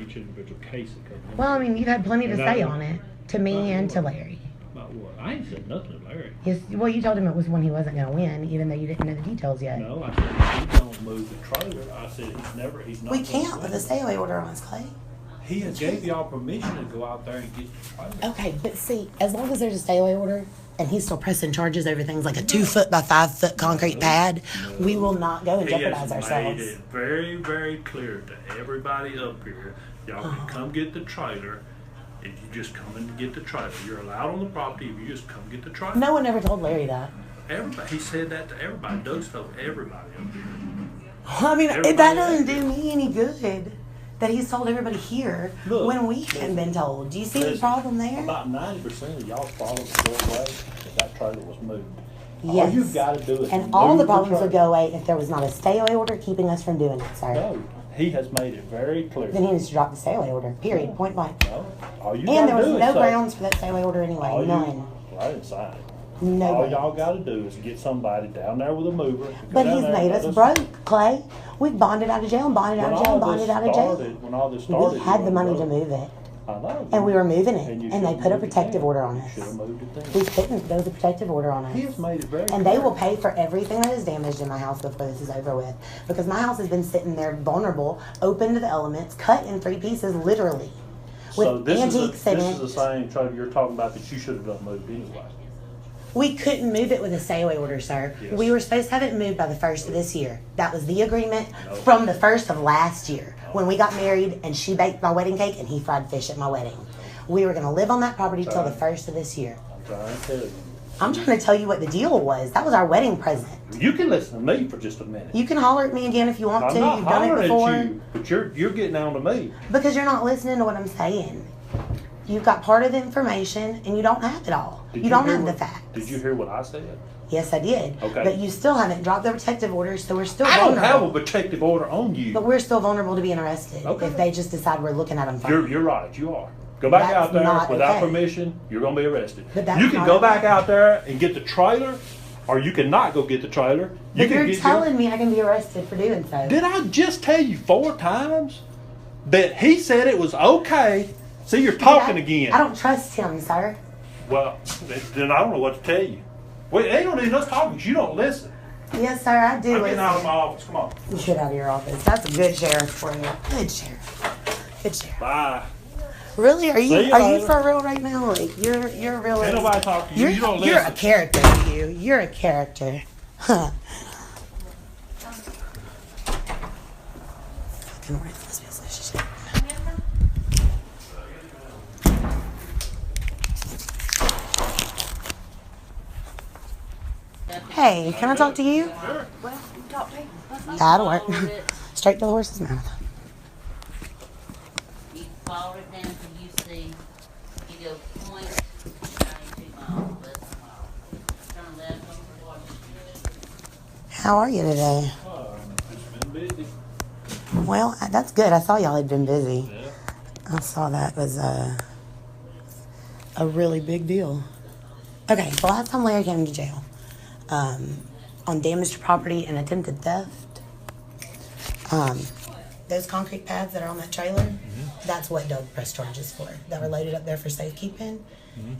each individual case that comes in. Well, I mean, you've had plenty to say on it, to me and to Larry. About what? I ain't said nothing to Larry. Yes, well, you told him it was one he wasn't going to win, even though you didn't know the details yet. No, I said he don't move the trailer. I said he's not. We can't with a stay away order on us, Clay. He had gave y'all permission to go out there and get the trailer. Okay, but see, as long as there's a stay away order and he's still pressing charges over things like a 2 foot by 5 foot concrete pad, we will not go and jeopardize ourselves. He has made it very, very clear to everybody up here. Y'all can come get the trailer. If you just come and get the trailer, you're allowed on the property. If you just come get the trailer. No one ever told Larry that. Everybody, he said that to everybody. Doug's told everybody up here. I mean, that doesn't do me any good. That he's told everybody here when we hadn't been told. Do you see the problem there? About 90% of y'all's problems would go away if that trailer was moved. Yes. All you've got to do is and all the problems would go away if there was not a stay away order keeping us from doing it, sir. No, he has made it very clear. Then he needs to drop the stay away order, period, point blank. No, all you and there was do no is grounds for that stay away order anyway, none. Well, I didn't sign it. No. All y'all got to do is get somebody down there with a mover. But he's made us broke, Clay. We've bonded out of jail, bonded out of jail, bonded out of jail. When all this started, we had the money to move it. I know. And we were moving it, and they put a protective order on us. Should have moved it then. We couldn't. There was a protective order on us. He has made it very And they will pay for everything that is damaged in my house before this is over with. Because my house has been sitting there vulnerable, open to the elements, cut in 3 pieces, literally. So With this antique is cement. the same trailer you're talking about that you should have done moved anyway. We couldn't move it with a stay away order, sir. Yes. We were supposed to have it moved by the 1st of this year. That was the agreement from the 1st of last year when we got married and she baked my wedding cake and he fried fish at my wedding. We were going to live on that property till the 1st of this year. I'm trying to tell you. I'm trying to tell you what the deal was. That was our wedding present. You can listen to me for just a minute. You can holler at me again if you want to. I'm not You've done it hollering before. at you, but you're getting on to me. Because you're not listening to what I'm saying. You've got part of the information and you don't have it all. You don't have the facts. Did you hear what I said? Yes, I did. Okay. But you still haven't dropped the protective order, so we're still I don't vulnerable. have a protective order on you. But we're still vulnerable to being arrested Okay. if they just decide we're looking at them funny. You're right. You are. Go back That's out there not without okay. permission. You're going to be arrested. But that's You can not go okay. back out there and get the trailer, or you can not go get the trailer. But you're telling me I can be arrested for doing so. Did I just tell you 4 times that he said it was okay? See, you're talking again. I don't trust him, sir. Well, then I don't know what to tell you. Well, ain't no need us talking. You don't listen. Yes, sir, I do I'm getting listen. out of my office. Come on. Get out of your office. That's a good sheriff for you. Good sheriff. Good sheriff. Bye. Really? Are See you you later. for real right now? Like you're really. Ain't nobody talking to you. You don't You're listen. a character, you. You're a character. Huh. Fucking worthless piece of shit. Hey, can I talk to you? Sure. Well, you talk to him. That'll work. Straight to the horse's mouth. You follow it down till you see, you go 0.92 miles, less than a mile. Turn left on Washington. How are you today? It's been busy. Well, that's good. I saw y'all had been busy. Yeah. I saw that was a really big deal. Okay, the last time Larry came to jail on damaged property and attempted theft, those concrete pads that are on that trailer, that's what Doug pressed charges for. That were loaded up there for safekeeping,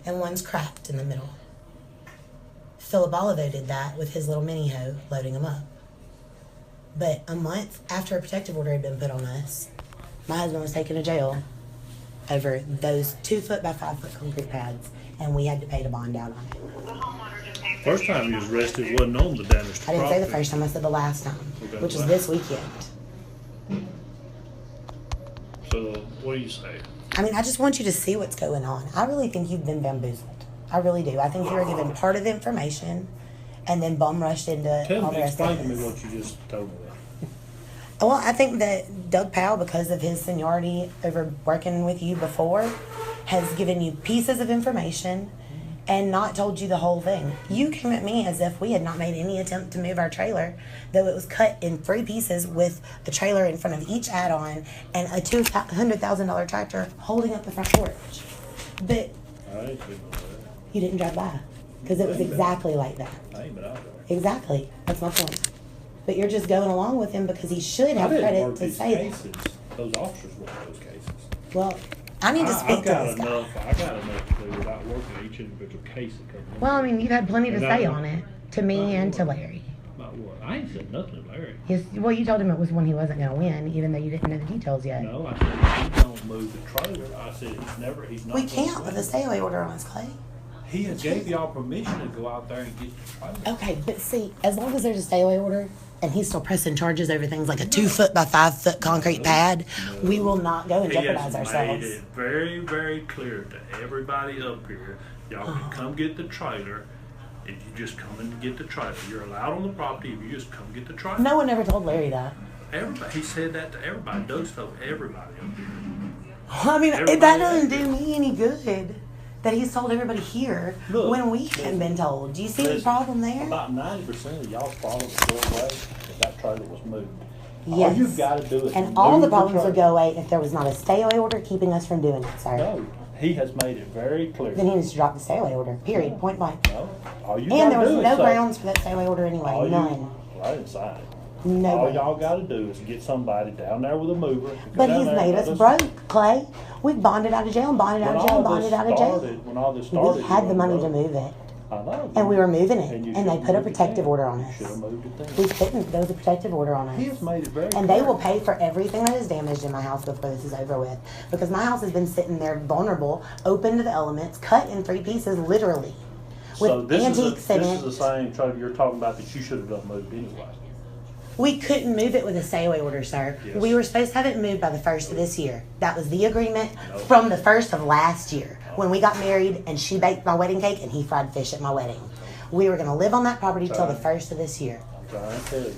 and one's cracked in the middle. Philip Olivo did that with his little mini hoe, loading them up. But a month after a protective order had been put on us, my husband was taken to jail over those 2 foot by 5 foot concrete pads, and we had to pay the bond out on it. First time he was arrested wasn't on the damage to I didn't say the property. first time, I said the last time, Okay, which was last. this weekend. So, what do you say? I mean, I just want you to see what's going on. I really think you've been bamboozled. I really do. I think you were given part of the information and then bum rushed into all the rest Explain of to me this. what you just told me. Well, I think that Doug Powell, because of his seniority over working with you before, has given you pieces of information and not told you the whole thing. You came at me as if we had not made any attempt to move our trailer, though it was cut in 3 pieces with the trailer in front of each add-on and a $200,000 tractor holding up the front porch. But I ain't been over you didn't drive by because it was exactly like that. there. I ain't been out there. Exactly. That's my point. But you're just going along with him because he should I have didn't credit work to these say cases. that. Those officers want those cases. Well, I need to speak to this guy. I got enough to do without working each individual case that comes in. Well, I mean, you've had plenty to say on it, to me and to Larry. About what? I ain't said nothing to Larry. Yes, well, you told him it was when he wasn't going to win, even though you didn't know the details yet. No, I said he don't move the trailer. I said he's not. We can't with a stay-away order on us, Clay. He had gave y'all permission to go out there and get the trailer. Okay, but see, as long as there's a stay-away order and he's still pressing charges over things like a 2-foot by 5-foot concrete pad, we will not go and jeopardize He ourselves. has made it very, very clear to everybody up here, y'all can come get the trailer. If you just come and get the trailer, you're allowed on the property if you just come get the trailer. No one ever told Larry that. Everybody, he said that to everybody. Doug's told everybody up here. I mean, Everybody that doesn't do me any good. That he's told everybody here Look, when we haven't been told. Do you see the listen, problem there? About 90% of y'all problems would go away if that trailer was moved. Yes. All you've got to do is And all the move problems would trailer. go away if there was not a stay-away order keeping us from doing it, sir. No, he has made it very clear. Then he needs to drop the stay-away order, period, point blank. No, all you And gotta there was do is no say- grounds for that stay-away order anyway, none. Well, I didn't sign it. No All grounds. y'all gotta do is get somebody down there with a mover. to go But down he's there made and us let broke, Clay. We've bonded out of jail and bonded out of jail and bonded out of jail. When all this started. We had you the money to were move it. I know. And we were moving it. you And they should've put a moved it protective then. order on You us. should've moved it then. We couldn't. There was a protective order on us. He has made it very And they clear. will pay for everything that is damaged in my house before this is over with. Because my house has been sitting there vulnerable, open to the elements, cut in 3 pieces, literally. With So this antique is cement. the same trailer you're talking about that you should have done moved anyway. We couldn't move it with a stay-away order, sir. Yes. We were supposed to have it moved by the 1st of this year. That was the agreement No. from the 1st of last year when we got married and she baked my wedding cake and he fried fish at my wedding. We were going to live on that property till the 1st of this year. I'm trying to tell you.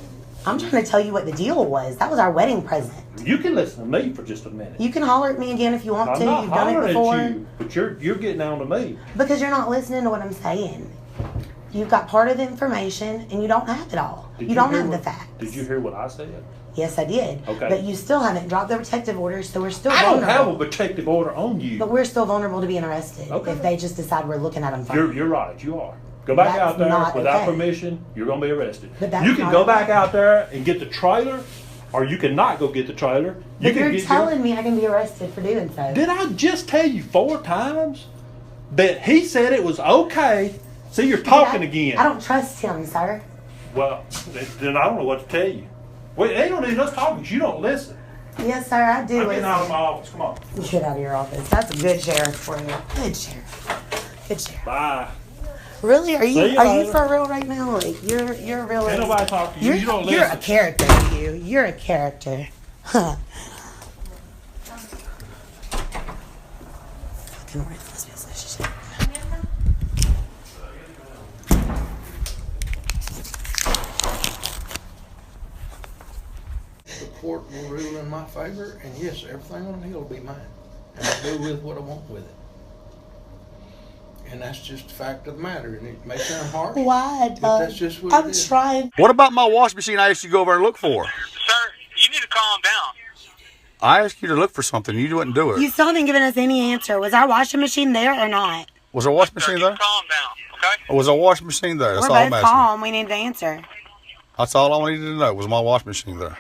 I'm trying to tell you what the deal was. That was our wedding present. You can listen to me for just a minute. You can holler at me again if you want I'm to. not You've done it hollering before. at you, but you're getting on to me. Because you're not listening to what I'm saying. You've got part of the information and you don't have it all. Did You don't hear have the what- facts. Did you hear what I said? Yes, I did. Okay. But you still haven't dropped the protective order, so we're still I don't vulnerable. have a protective order on you. But we're still vulnerable to being arrested Okay. if they just decide we're looking at them funny. You're right. You are. Go back That's out there not without okay. permission. You're gonna be arrested. But that's You can not go okay. back out there and get the trailer, or you can not go get the trailer. You But can you're get telling me I can be arrested for doing so. Did I just tell you 4 times that he said it was okay? See, you're talking again. I don't trust him, sir. Well, then I don't know what to tell you. Well, ain't no need us talking. 'Cause you don't listen. Yes, sir, I do. I'm getting out of listen. my office. Come on. Get out of your office. That's a good sheriff for you. Good sheriff. Good sheriff. Bye. Really? Are See you you are you later. for real right now? Like you're really Ain't nobody talking to you. You don't you're a listen. character, you. You're a character. Huh. Fucking worthless piece of shit. The court will rule in my favor, and yes, everything on the hill will be mine. And I'll do with what I want with it. And that's just the fact of the matter, and it may sound harsh. Why, But Doug? that's just what I'm it is. trying. What about my wash machine I asked you to go over and look for? Sir, you need to calm down. I asked you to look for something. You wouldn't do it. You still haven't given us any answer. Was our washing machine there or not? Was a wash Sir, machine you there? calm down, okay? Or was a wash machine there? That's We're all I'm both asking. calm. We need an answer. That's all I needed to know. Was my wash machine there?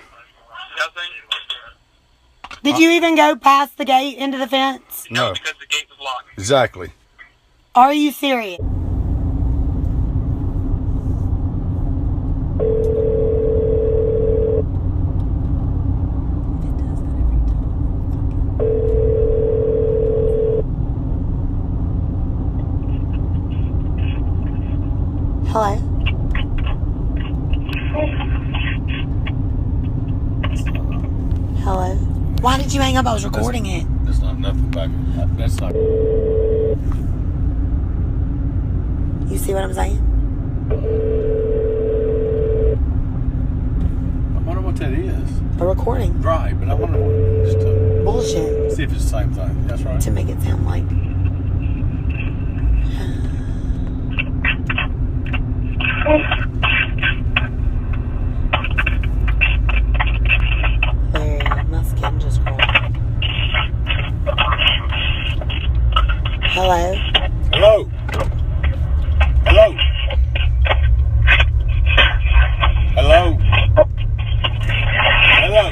Nothing? Did you even go past the gate into the fence? No. Because the gate was locked. Exactly. Are you serious? Hello? Hello? Why did you hang up? I was recording it. That's not nothing back. That's not. You see what I'm saying? I wonder what that is. A recording. Right, but I wonder what it is. Just to Bullshit. see if it's the same thing. That's right. To make it sound like. There, my skin just crawled. Hello? Hello. Hello. Hello. Hello.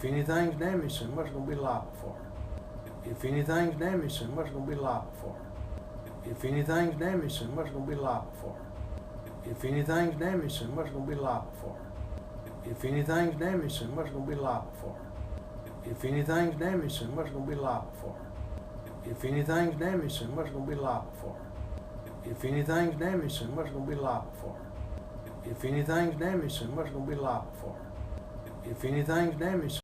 anything's damaged, so much gonna be liable for it. If anything's damaged, so much gonna be liable for it. If anything's damaged, so much gonna be liable for it. If anything's damaged, so much gonna be liable for it. If anything's damaged, so much gonna be liable for it. If anything's damaged, so much gonna be liable for it. If anything's damaged, so much gonna be liable for it. If anything's damaged, so much gonna be liable for it. If anything's damaged, so much gonna be liable for it. If anything's damaged,